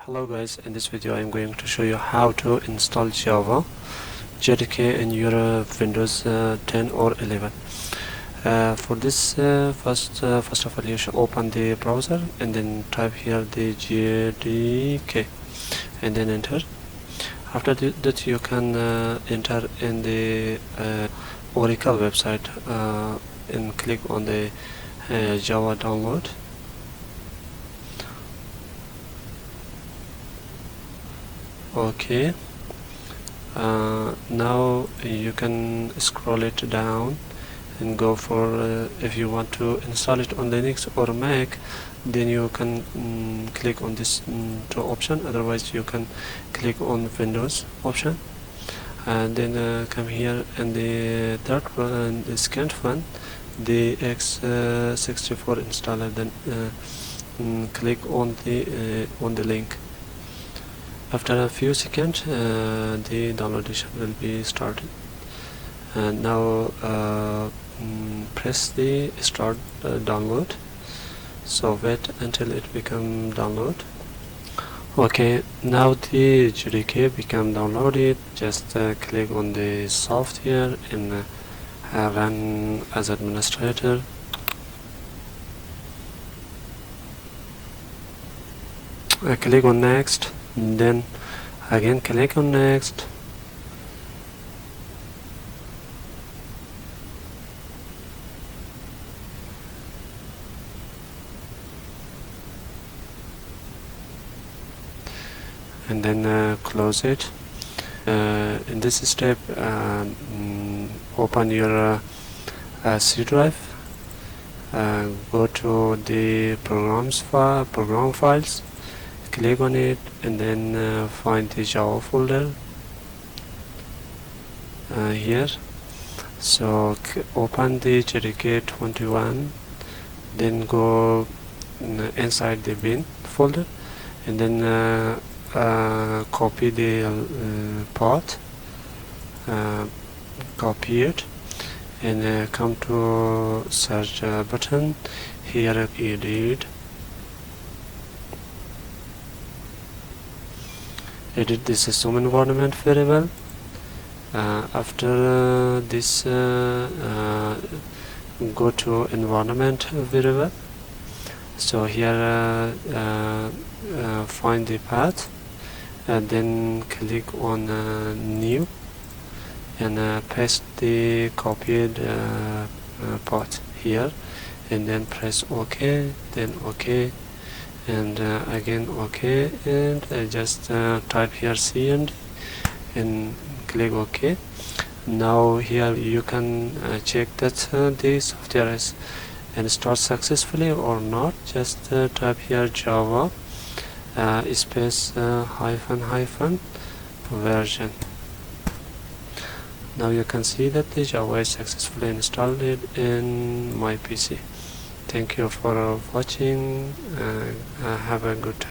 Hello guys, in this video I'm going to show you how to install Java JDK in your Windows 10 or 11. For this, first of all you should open the browser and then type here the JDK and then enter. After that you can enter in the Oracle website and click on the Java download. Okay, now you can scroll it down and go for if you want to install it on Linux or Mac, then you can click on this two option. Otherwise you can click on Windows option and then come here, and the third one, the second one, the x64 installer, then click on the link. After a few seconds the downloadation will be started, and now press the start download. So wait until it become download. Okay, now the JDK become downloaded. Just click on the software and run as administrator. Click on next, then again click on next. And then close it. In this step, open your C drive, go to the program files, click on it, and then find the Java folder here. So open the JDK 21, then go inside the bin folder, and then copy the path, copy it, and come to search button here, edit the system environment variable. After this go to environment variable. So here find the path and then click on new, and paste the copied path here, and then press OK, then OK, and again OK, and just type here C and click OK. Now here you can check that the software is installed successfully or not. Just type here Java space hyphen version. Now you can see that the Java is successfully installed in my PC. Thank you for watching. Have a good time.